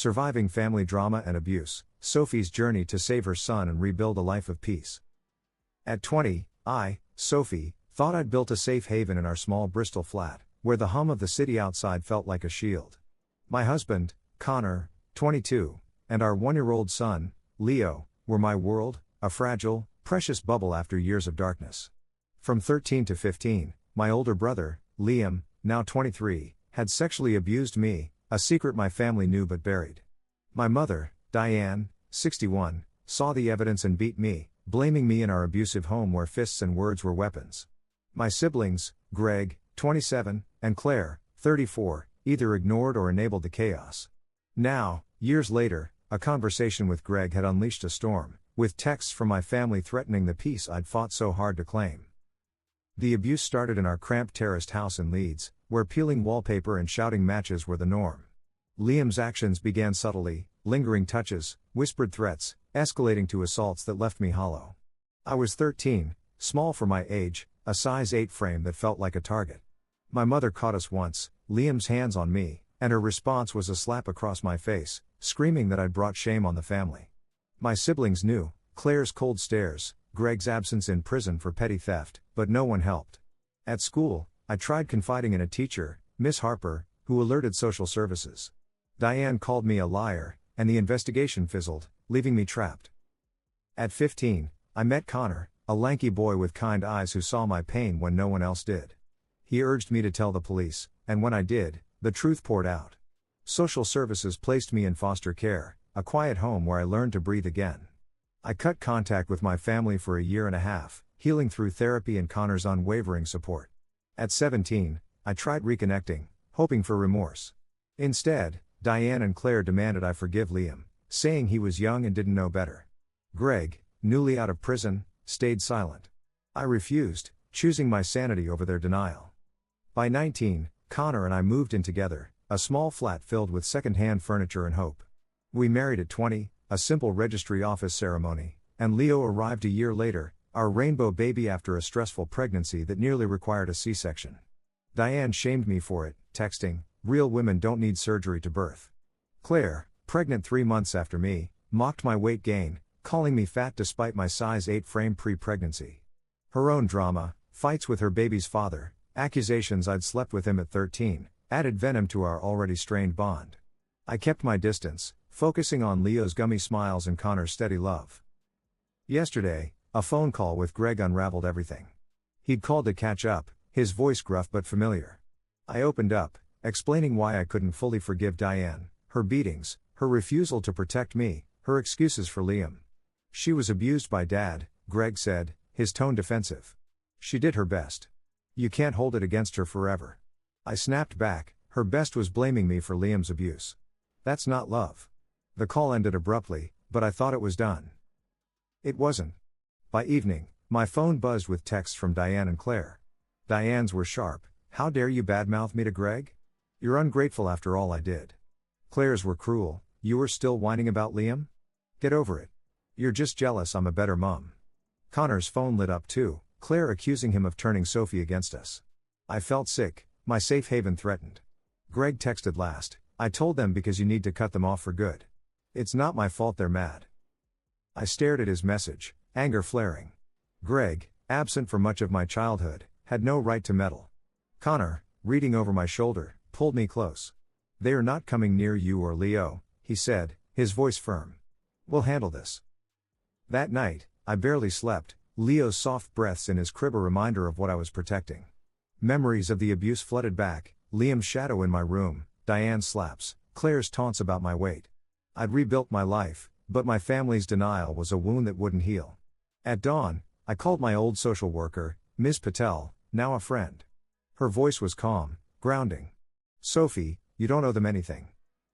Surviving Family Drama and Abuse, Sophie's Journey to Save Her Son and Rebuild a Life of Peace. At 20, I, Sophie, thought I'd built a safe haven in our small Bristol flat, where the hum of the city outside felt like a shield. My husband, Connor, 22, and our 1-year-old son, Leo, were my world, a fragile, precious bubble after years of darkness. From 13 to 15, my older brother, Liam, now 23, had sexually abused me, a secret my family knew but buried. My mother, Diane, 61, saw the evidence and beat me, blaming me in our abusive home where fists and words were weapons. My siblings, Greg, 27, and Claire, 34, either ignored or enabled the chaos. Now, years later, a conversation with Greg had unleashed a storm, with texts from my family threatening the peace I'd fought so hard to claim. The abuse started in our cramped terraced house in Leeds, where peeling wallpaper and shouting matches were the norm. Liam's actions began subtly, lingering touches, whispered threats, escalating to assaults that left me hollow. I was 13, small for my age, a size 8 frame that felt like a target. My mother caught us once, Liam's hands on me, and her response was a slap across my face, screaming that I'd brought shame on the family. My siblings knew, Claire's cold stares, Greg's absence in prison for petty theft, but no one helped. At school, I tried confiding in a teacher, Miss Harper, who alerted social services. Diane called me a liar, and the investigation fizzled, leaving me trapped. At 15, I met Connor, a lanky boy with kind eyes who saw my pain when no one else did. He urged me to tell the police, and when I did, the truth poured out. Social services placed me in foster care, a quiet home where I learned to breathe again. I cut contact with my family for a year and a half, healing through therapy and Connor's unwavering support. At 17, I tried reconnecting, hoping for remorse. Instead, Diane and Claire demanded I forgive Liam, saying he was young and didn't know better. Greg, newly out of prison, stayed silent. I refused, choosing my sanity over their denial. By 19, Connor and I moved in together, a small flat filled with second-hand furniture and hope. We married at 20, a simple registry office ceremony, and Leo arrived a year later, our rainbow baby after a stressful pregnancy that nearly required a C-section. Diane shamed me for it, texting, "Real women don't need surgery to birth." Claire, pregnant 3 months after me, mocked my weight gain, calling me fat despite my size 8 frame pre-pregnancy. Her own drama, fights with her baby's father, accusations I'd slept with him at 13, added venom to our already strained bond. I kept my distance, focusing on Leo's gummy smiles and Connor's steady love. Yesterday, a phone call with Greg unraveled everything. He'd called to catch up, his voice gruff but familiar. I opened up, explaining why I couldn't fully forgive Diane, her beatings, her refusal to protect me, her excuses for Liam. She was abused by Dad, Greg said, his tone defensive. She did her best. You can't hold it against her forever. I snapped back, her best was blaming me for Liam's abuse. That's not love. The call ended abruptly, but I thought it was done. It wasn't. By evening, my phone buzzed with texts from Diane and Claire. Diane's were sharp. "How dare you badmouth me to Greg? You're ungrateful after all I did." Claire's were cruel. "You were still whining about Liam? Get over it. You're just jealous I'm a better mom." Connor's phone lit up too, Claire accusing him of turning Sophie against us. I felt sick, my safe haven threatened. Greg texted last, "I told them because you need to cut them off for good. It's not my fault they're mad." I stared at his message, anger flaring. Greg, absent for much of my childhood, had no right to meddle. Connor, reading over my shoulder, pulled me close. "They are not coming near you or Leo," he said, his voice firm. "We'll handle this." That night, I barely slept, Leo's soft breaths in his crib a reminder of what I was protecting. Memories of the abuse flooded back, Liam's shadow in my room, Diane's slaps, Claire's taunts about my weight. I'd rebuilt my life, but my family's denial was a wound that wouldn't heal. At dawn, I called my old social worker, Ms. Patel, now a friend. Her voice was calm, grounding. "Sophie, you don't owe them anything.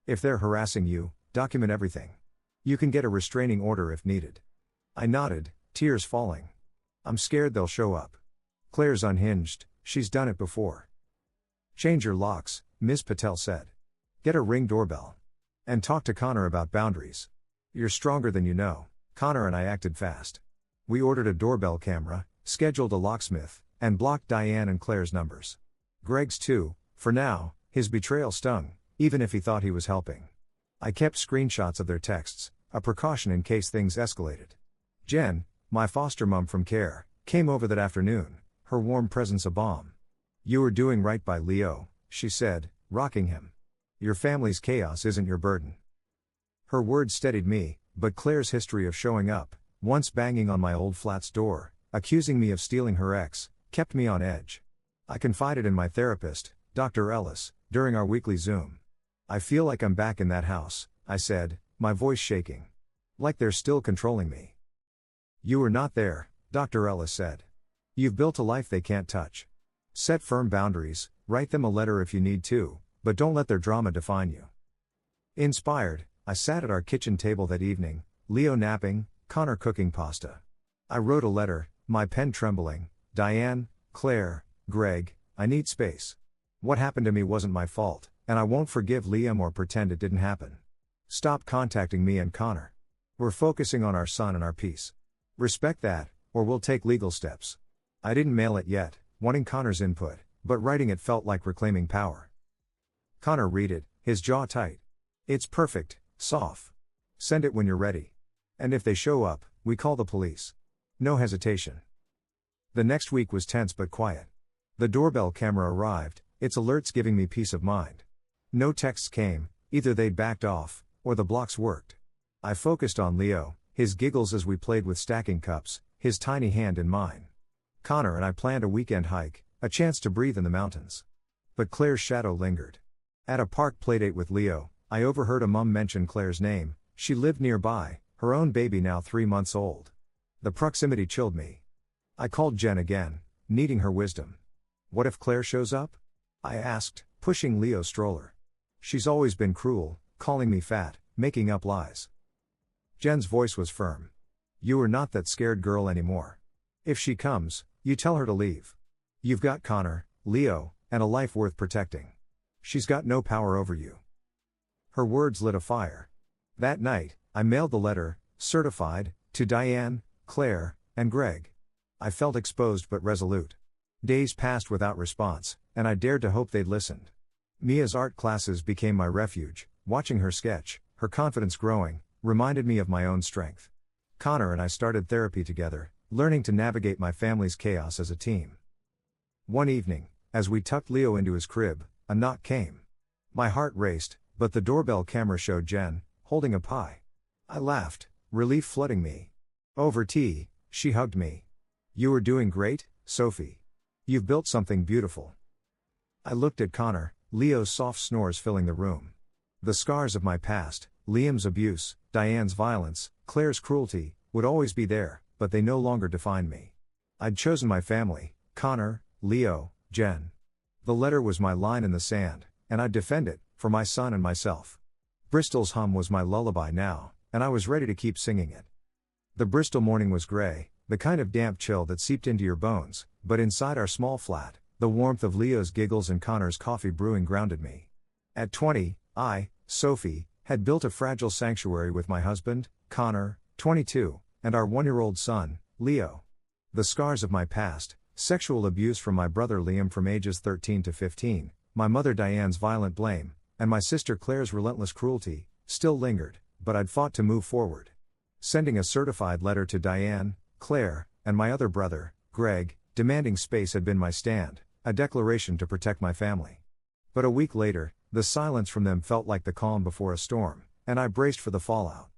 If they're harassing you, document everything. You can get a restraining order if needed." I nodded, tears falling. "I'm scared they'll show up. Claire's unhinged, she's done it before." "Change your locks," Ms. Patel said. "Get a Ring doorbell. And talk to Connor about boundaries. You're stronger than you know." Connor and I acted fast. We ordered a doorbell camera, scheduled a locksmith, and blocked Diane and Claire's numbers. Greg's too, for now, his betrayal stung, even if he thought he was helping. I kept screenshots of their texts, a precaution in case things escalated. Jen, my foster mom from Care, came over that afternoon, her warm presence a balm. "You are doing right by Leo," she said, rocking him. "Your family's chaos isn't your burden." Her words steadied me, but Claire's history of showing up, once banging on my old flat's door, accusing me of stealing her ex, kept me on edge. I confided in my therapist, Dr. Ellis, during our weekly Zoom. "I feel like I'm back in that house," I said, my voice shaking. "Like they're still controlling me." "You are not there," Dr. Ellis said. "You've built a life they can't touch. Set firm boundaries, write them a letter if you need to, but don't let their drama define you." Inspired, I sat at our kitchen table that evening, Leo napping, Connor cooking pasta. I wrote a letter, my pen trembling. "Diane, Claire, Greg, I need space. What happened to me wasn't my fault, and I won't forgive Liam or pretend it didn't happen. Stop contacting me and Connor. We're focusing on our son and our peace. Respect that, or we'll take legal steps." I didn't mail it yet, wanting Connor's input, but writing it felt like reclaiming power. Connor read it, his jaw tight. "It's perfect, Soph. Send it when you're ready. And if they show up, we call the police. No hesitation." The next week was tense but quiet. The doorbell camera arrived, its alerts giving me peace of mind. No texts came, either they'd backed off, or the blocks worked. I focused on Leo, his giggles as we played with stacking cups, his tiny hand in mine. Connor and I planned a weekend hike, a chance to breathe in the mountains. But Claire's shadow lingered. At a park playdate with Leo, I overheard a mum mention Claire's name. She lived nearby, her own baby now 3 months old. The proximity chilled me. I called Jen again, needing her wisdom. "What if Claire shows up?" I asked, pushing Leo's stroller. "She's always been cruel, calling me fat, making up lies." Jen's voice was firm. "You are not that scared girl anymore. If she comes, you tell her to leave. You've got Connor, Leo, and a life worth protecting. She's got no power over you." Her words lit a fire. That night, I mailed the letter, certified, to Diane, Claire, and Greg. I felt exposed but resolute. Days passed without response, and I dared to hope they'd listened. Mia's art classes became my refuge. Watching her sketch, her confidence growing, reminded me of my own strength. Connor and I started therapy together, learning to navigate my family's chaos as a team. One evening, as we tucked Leo into his crib, a knock came. My heart raced, but the doorbell camera showed Jen, holding a pie. I laughed, relief flooding me. Over tea, she hugged me. "You are doing great, Sophie. You've built something beautiful." I looked at Connor, Leo's soft snores filling the room. The scars of my past, Liam's abuse, Diane's violence, Claire's cruelty, would always be there, but they no longer defined me. I'd chosen my family, Connor, Leo, Jen. The letter was my line in the sand, and I'd defend it, for my son and myself. Bristol's hum was my lullaby now, and I was ready to keep singing it. The Bristol morning was gray, the kind of damp chill that seeped into your bones, but inside our small flat, the warmth of Leo's giggles and Connor's coffee brewing grounded me. At 20, I, Sophie, had built a fragile sanctuary with my husband, Connor, 22, and our 1-year-old son, Leo. The scars of my past, sexual abuse from my brother Liam from ages 13 to 15, my mother Diane's violent blame, and my sister Claire's relentless cruelty, still lingered, but I'd fought to move forward. Sending a certified letter to Diane, Claire, and my other brother, Greg, demanding space had been my stand, a declaration to protect my family. But a week later, the silence from them felt like the calm before a storm, and I braced for the fallout.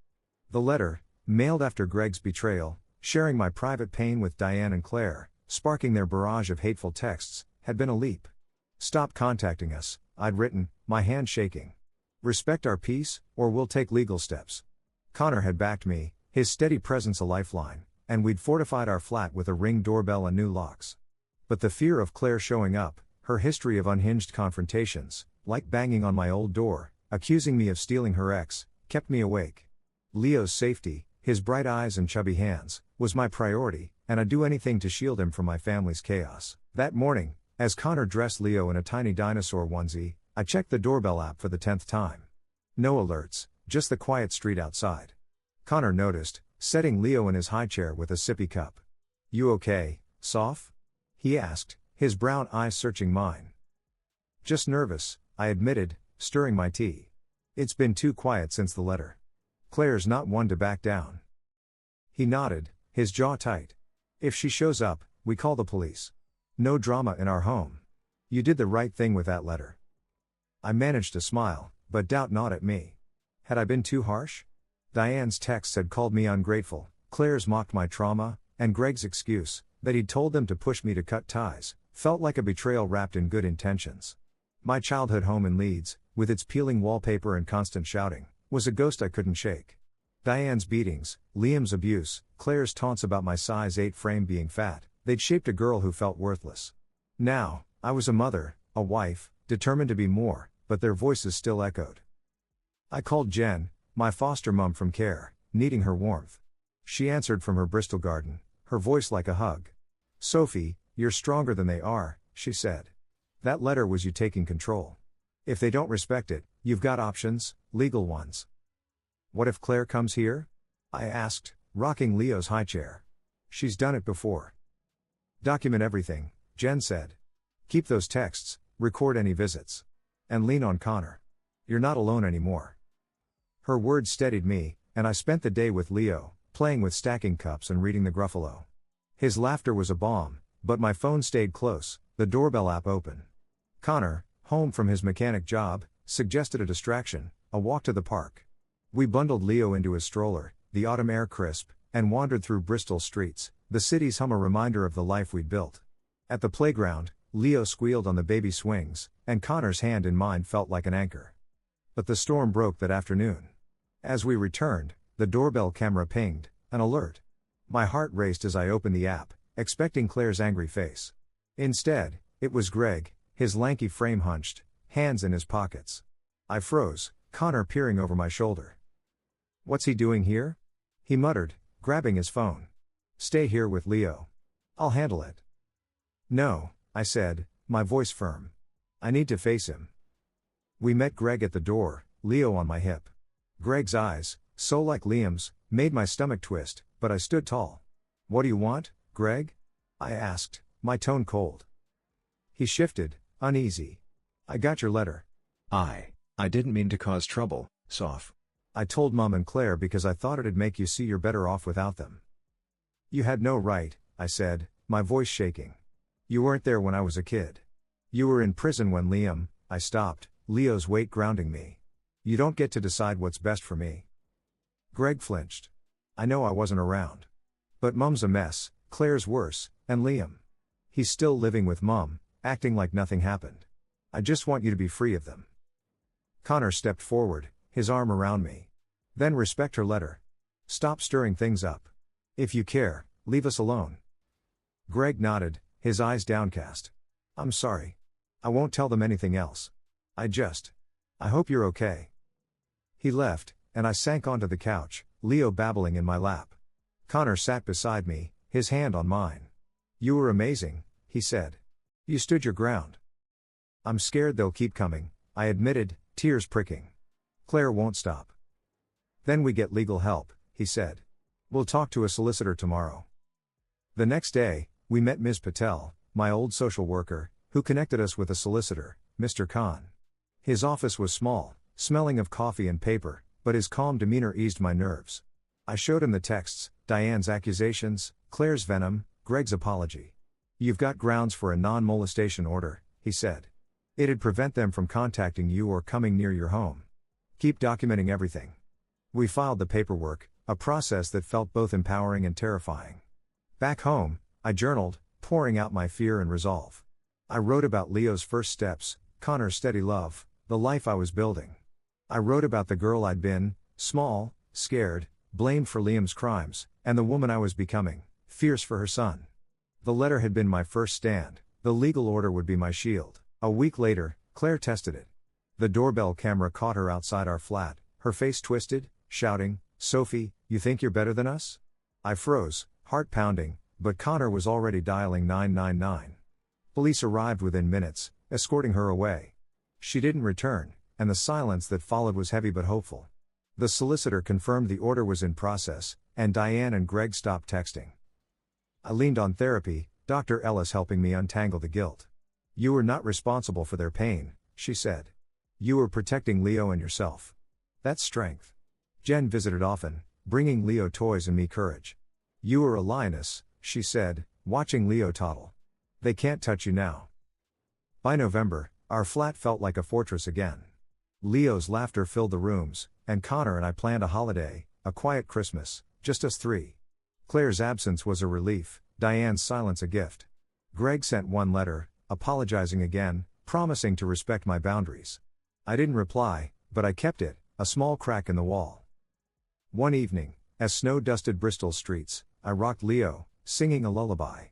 The letter, mailed after Greg's betrayal, sharing my private pain with Diane and Claire, sparking their barrage of hateful texts, had been a leap. "Stop contacting us," I'd written, my hand shaking. "Respect our peace, or we'll take legal steps." Connor had backed me, his steady presence a lifeline, and we'd fortified our flat with a Ring doorbell and new locks. But the fear of Claire showing up, her history of unhinged confrontations, like banging on my old door, accusing me of stealing her ex, kept me awake. Leo's safety, his bright eyes and chubby hands, was my priority, and I'd do anything to shield him from my family's chaos. That morning, as Connor dressed Leo in a tiny dinosaur onesie, I checked the doorbell app for the 10th time. No alerts, just the quiet street outside. Connor noticed, setting Leo in his high chair with a sippy cup. "You okay, Soph?" he asked, his brown eyes searching mine. "Just nervous," I admitted, stirring my tea. It's been too quiet since the letter. Claire's not one to back down. He nodded, his jaw tight. If she shows up, we call the police. No drama in our home. You did the right thing with that letter. I managed to smile, but doubt not at me. Had I been too harsh? Diane's texts had called me ungrateful, Claire's mocked my trauma, and Greg's excuse, that he'd told them to push me to cut ties, felt like a betrayal wrapped in good intentions. My childhood home in Leeds, with its peeling wallpaper and constant shouting, was a ghost I couldn't shake. Diane's beatings, Liam's abuse, Claire's taunts about my size 8 frame being fat, they'd shaped a girl who felt worthless. Now, I was a mother, a wife, determined to be more, but their voices still echoed. I called Jen, my foster mum from care, needing her warmth. She answered from her Bristol garden, her voice like a hug. Sophie, you're stronger than they are, she said. That letter was you taking control. If they don't respect it, you've got options, legal ones. What if Claire comes here? I asked, rocking Leo's high chair. She's done it before. Document everything, Jen said. Keep those texts, record any visits. And lean on Connor. You're not alone anymore. Her words steadied me, and I spent the day with Leo, playing with stacking cups and reading the Gruffalo. His laughter was a balm, but my phone stayed close, the doorbell app open. Connor, home from his mechanic job, suggested a distraction, a walk to the park. We bundled Leo into his stroller, the autumn air crisp, and wandered through Bristol streets, the city's hum a reminder of the life we'd built. At the playground, Leo squealed on the baby swings, and Connor's hand in mine felt like an anchor. But the storm broke that afternoon. As we returned, the doorbell camera pinged, an alert. My heart raced as I opened the app, expecting Claire's angry face. Instead, it was Greg, his lanky frame hunched, hands in his pockets. I froze, Connor peering over my shoulder. What's he doing here? He muttered, grabbing his phone. Stay here with Leo. I'll handle it. No, I said, my voice firm. I need to face him. We met Greg at the door, Leo on my hip. Greg's eyes, so like Liam's, made my stomach twist, but I stood tall. What do you want, Greg? I asked, my tone cold. He shifted, uneasy. I got your letter. I didn't mean to cause trouble, Soph. I told Mum and Claire because I thought it'd make you see you're better off without them. You had no right, I said, my voice shaking. You weren't there when I was a kid. You were in prison when Liam, I stopped, Leo's weight grounding me. You don't get to decide what's best for me. Greg flinched. I know I wasn't around. But Mum's a mess, Claire's worse, and Liam. He's still living with Mum, acting like nothing happened. I just want you to be free of them. Connor stepped forward, his arm around me. Then respect her letter. Stop stirring things up. If you care, leave us alone. Greg nodded, his eyes downcast. I'm sorry. I won't tell them anything else. I hope you're okay. He left, and I sank onto the couch, Leo babbling in my lap. Connor sat beside me, his hand on mine. You were amazing, he said. You stood your ground. I'm scared they'll keep coming, I admitted, tears pricking. Claire won't stop. Then we get legal help, he said. We'll talk to a solicitor tomorrow. The next day, we met Ms. Patel, my old social worker, who connected us with a solicitor, Mr. Khan. His office was small, smelling of coffee and paper, but his calm demeanor eased my nerves. I showed him the texts, Diane's accusations, Claire's venom, Greg's apology. You've got grounds for a non-molestation order, he said. It'd prevent them from contacting you or coming near your home. Keep documenting everything. We filed the paperwork, a process that felt both empowering and terrifying. Back home, I journaled, pouring out my fear and resolve. I wrote about Leo's first steps, Connor's steady love, the life I was building. I wrote about the girl I'd been, small, scared, blamed for Liam's crimes, and the woman I was becoming, fierce for her son. The letter had been my first stand, the legal order would be my shield. A week later, Claire tested it. The doorbell camera caught her outside our flat, her face twisted, shouting, Sophie, you think you're better than us? I froze, heart pounding, but Connor was already dialing 999. Police arrived within minutes, escorting her away. She didn't return, and the silence that followed was heavy but hopeful. The solicitor confirmed the order was in process, and Diane and Greg stopped texting. I leaned on therapy, Dr. Ellis helping me untangle the guilt. You were not responsible for their pain, she said. You were protecting Leo and yourself. That's strength. Jen visited often, bringing Leo toys and me courage. You are a lioness, she said, watching Leo toddle. They can't touch you now. By November, our flat felt like a fortress again. Leo's laughter filled the rooms, and Connor and I planned a holiday, a quiet Christmas, just us three. Claire's absence was a relief, Diane's silence a gift. Greg sent one letter, apologizing again, promising to respect my boundaries. I didn't reply, but I kept it, a small crack in the wall. One evening, as snow dusted Bristol's streets, I rocked Leo, singing a lullaby.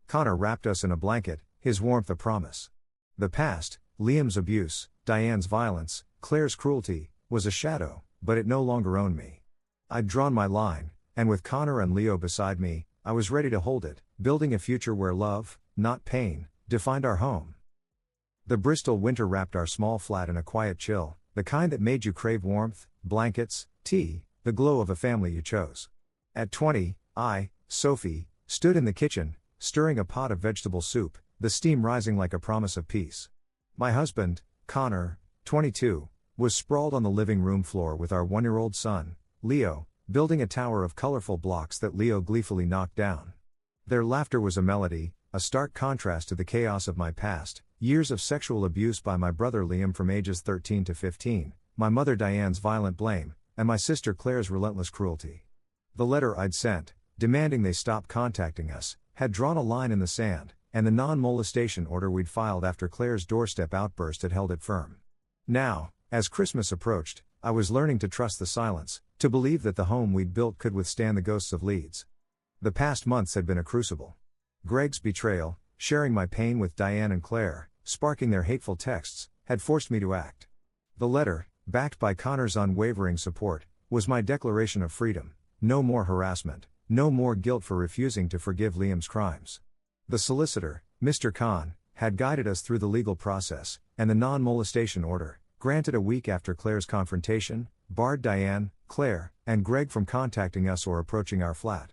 Connor wrapped us in a blanket, his warmth a promise. The past, Liam's abuse, Diane's violence, Claire's cruelty, was a shadow, but it no longer owned me. I'd drawn my line, and with Connor and Leo beside me, I was ready to hold it, building a future where love, not pain, defined our home. The Bristol winter wrapped our small flat in a quiet chill, the kind that made you crave warmth, blankets, tea, the glow of a family you chose. At 20, I, Sophie, stood in the kitchen, stirring a pot of vegetable soup, the steam rising like a promise of peace. My husband, Connor, 22, was sprawled on the living room floor with our 1-year-old son, Leo, building a tower of colorful blocks that Leo gleefully knocked down. Their laughter was a melody, a stark contrast to the chaos of my past, years of sexual abuse by my brother Liam from ages 13 to 15, my mother Diane's violent blame, and my sister Claire's relentless cruelty. The letter I'd sent, demanding they stop contacting us, had drawn a line in the sand, and the non-molestation order we'd filed after Claire's doorstep outburst had held it firm. Now, as Christmas approached, I was learning to trust the silence, to believe that the home we'd built could withstand the ghosts of Leeds. The past months had been a crucible. Greg's betrayal, sharing my pain with Diane and Claire, sparking their hateful texts, had forced me to act. The letter, backed by Connor's unwavering support, was my declaration of freedom. No more harassment, no more guilt for refusing to forgive Liam's crimes. The solicitor, Mr. Khan, had guided us through the legal process, and the non-molestation order, granted a week after Claire's confrontation, barred Diane, Claire, and Greg from contacting us or approaching our flat.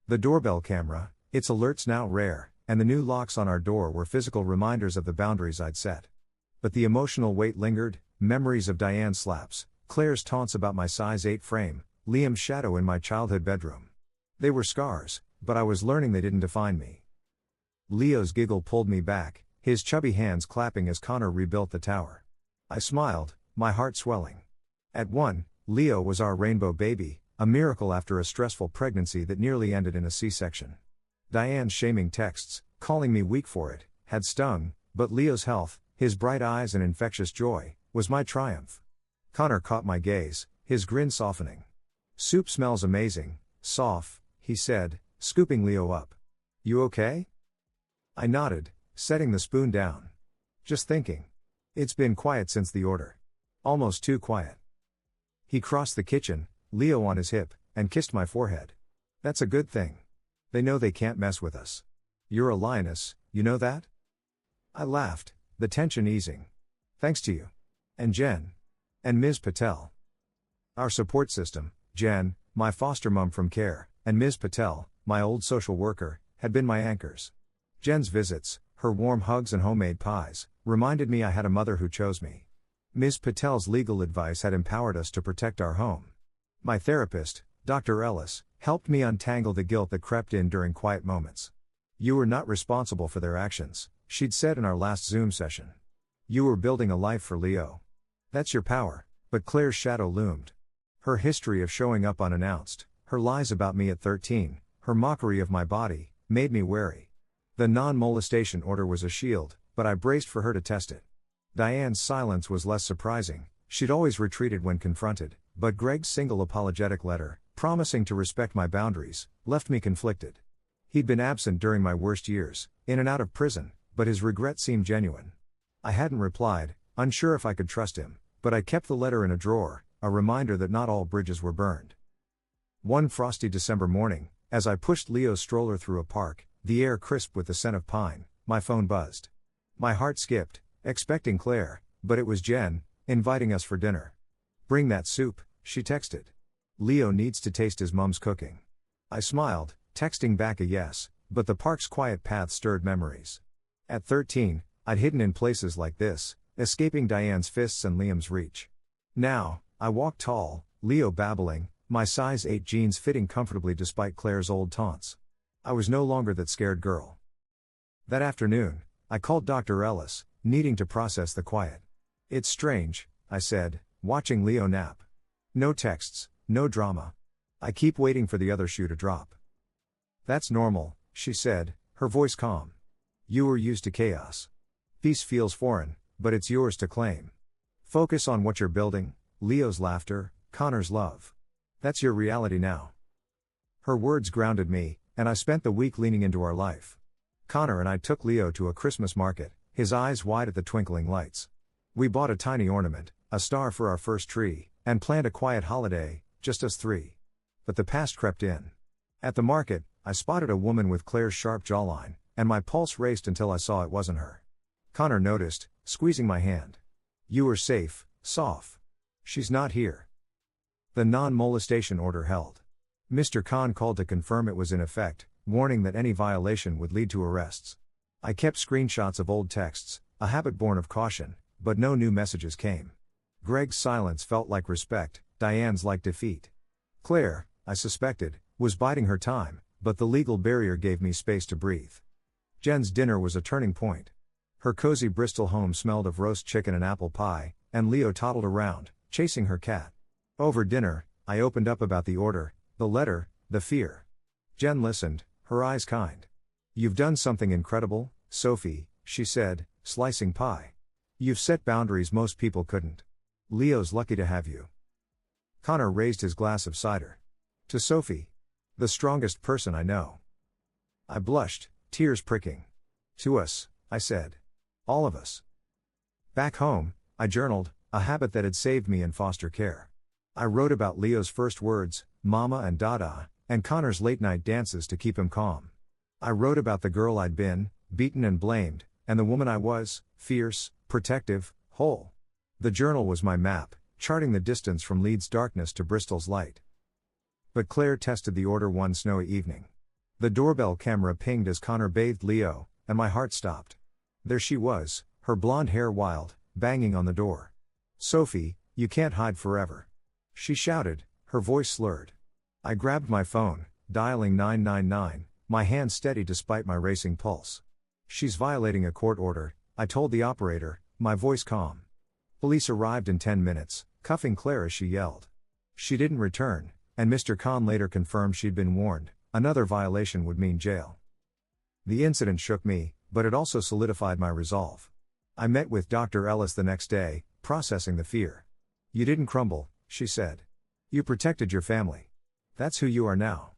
The doorbell camera, its alerts now rare, and the new locks on our door were physical reminders of the boundaries I'd set. But the emotional weight lingered, memories of Diane's slaps, Claire's taunts about my size 8 frame, Liam's shadow in my childhood bedroom. They were scars, but I was learning they didn't define me. Leo's giggle pulled me back, his chubby hands clapping as Connor rebuilt the tower. I smiled, my heart swelling. At 1, Leo was our rainbow baby, a miracle after a stressful pregnancy that nearly ended in a C-section. Diane's shaming texts, calling me weak for it, had stung, but Leo's health, his bright eyes and infectious joy, was my triumph. Connor caught my gaze, his grin softening. "Soup smells amazing, Soph," he said, scooping Leo up. "You okay?" I nodded, setting the spoon down. "Just thinking. It's been quiet since the order. Almost too quiet." He crossed the kitchen, Leo on his hip, and kissed my forehead. "That's a good thing. They know they can't mess with us. You're a lioness, you know that?" I laughed, the tension easing. "Thanks to you. And Jen. And Ms. Patel." Our support system, Jen, my foster mom from care, and Ms. Patel, my old social worker, had been my anchors. Jen's visits, her warm hugs and homemade pies, reminded me I had a mother who chose me. Ms. Patel's legal advice had empowered us to protect our home. My therapist, Dr. Ellis, helped me untangle the guilt that crept in during quiet moments. "You were not responsible for their actions," she'd said in our last Zoom session. "You were building a life for Leo. That's your power." But Claire's shadow loomed. Her history of showing up unannounced, her lies about me at 13, her mockery of my body, made me wary. The non-molestation order was a shield, but I braced for her to test it. Diane's silence was less surprising, she'd always retreated when confronted, but Greg's single apologetic letter, promising to respect my boundaries, left me conflicted. He'd been absent during my worst years, in and out of prison, but his regret seemed genuine. I hadn't replied, unsure if I could trust him, but I kept the letter in a drawer, a reminder that not all bridges were burned. One frosty December morning, as I pushed Leo's stroller through a park, the air crisp with the scent of pine, my phone buzzed. My heart skipped, expecting Claire, but it was Jen, inviting us for dinner. "Bring that soup," she texted. "Leo needs to taste his mom's cooking." I smiled, texting back a yes, but the park's quiet path stirred memories. At 13, I'd hidden in places like this, escaping Diane's fists and Liam's reach. Now, I walked tall, Leo babbling, my size 8 jeans fitting comfortably despite Claire's old taunts. I was no longer that scared girl. That afternoon, I called Dr. Ellis, needing to process the quiet. "It's strange," I said, watching Leo nap. "No texts, no drama. I keep waiting for the other shoe to drop." "That's normal," she said, her voice calm. "You were used to chaos. Peace feels foreign, but it's yours to claim. Focus on what you're building, Leo's laughter, Connor's love. That's your reality now." Her words grounded me, and I spent the week leaning into our life. Connor and I took Leo to a Christmas market, his eyes wide at the twinkling lights. We bought a tiny ornament, a star for our first tree, and planned a quiet holiday, just us three. But the past crept in. At the market, I spotted a woman with Claire's sharp jawline, and my pulse raced until I saw it wasn't her. Connor noticed, squeezing my hand. "You were safe, Soph. She's not here." The non-molestation order held. Mr. Khan called to confirm it was in effect, warning that any violation would lead to arrests. I kept screenshots of old texts, a habit born of caution, but no new messages came. Greg's silence felt like respect, Diane's like defeat. Claire, I suspected, was biding her time, but the legal barrier gave me space to breathe. Jen's dinner was a turning point. Her cozy Bristol home smelled of roast chicken and apple pie, and Leo toddled around, chasing her cat. Over dinner, I opened up about the order, the letter, the fear. Jen listened, her eyes kind. "You've done something incredible, Sophie," she said, slicing pie. "You've set boundaries most people couldn't. Leo's lucky to have you." Connor raised his glass of cider. "To Sophie. The strongest person I know." I blushed, tears pricking. "To us," I said. "All of us." Back home, I journaled, a habit that had saved me in foster care. I wrote about Leo's first words, Mama and Dada, and Connor's late-night dances to keep him calm. I wrote about the girl I'd been, beaten and blamed, and the woman I was, fierce, protective, whole. The journal was my map, charting the distance from Leeds' darkness to Bristol's light. But Claire tested the order one snowy evening. The doorbell camera pinged as Connor bathed Leo, and my heart stopped. There she was, her blonde hair wild, banging on the door. "Sophie, you can't hide forever," she shouted, her voice slurred. I grabbed my phone, dialing 999, my hand steady despite my racing pulse. "She's violating a court order," I told the operator, my voice calm. Police arrived in 10 minutes, cuffing Claire as she yelled. She didn't return, and Mr. Khan later confirmed she'd been warned, another violation would mean jail. The incident shook me, but it also solidified my resolve. I met with Dr. Ellis the next day, processing the fear. "You didn't crumble," she said. "You protected your family. That's who you are now."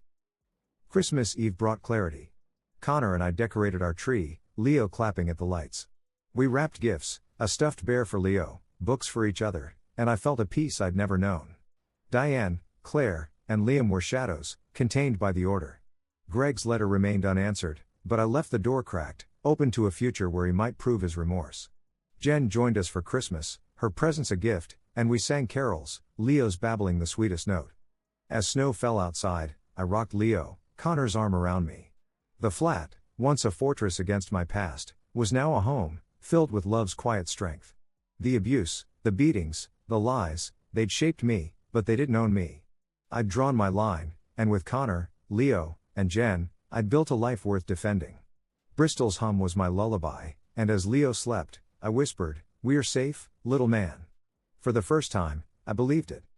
Christmas Eve brought clarity. Connor and I decorated our tree, Leo clapping at the lights. We wrapped gifts, a stuffed bear for Leo, books for each other, and I felt a peace I'd never known. Diane, Claire, and Liam were shadows, contained by the order. Greg's letter remained unanswered, but I left the door cracked, open to a future where he might prove his remorse. Jen joined us for Christmas, her presence a gift, and we sang carols, Leo's babbling the sweetest note. As snow fell outside, I rocked Leo, Connor's arm around me. The flat, once a fortress against my past, was now a home, filled with love's quiet strength. The abuse, the beatings, the lies, they'd shaped me, but they didn't own me. I'd drawn my line, and with Connor, Leo, and Jen, I'd built a life worth defending. Bristol's hum was my lullaby, and as Leo slept, I whispered, "We're safe, little man." For the first time, I believed it.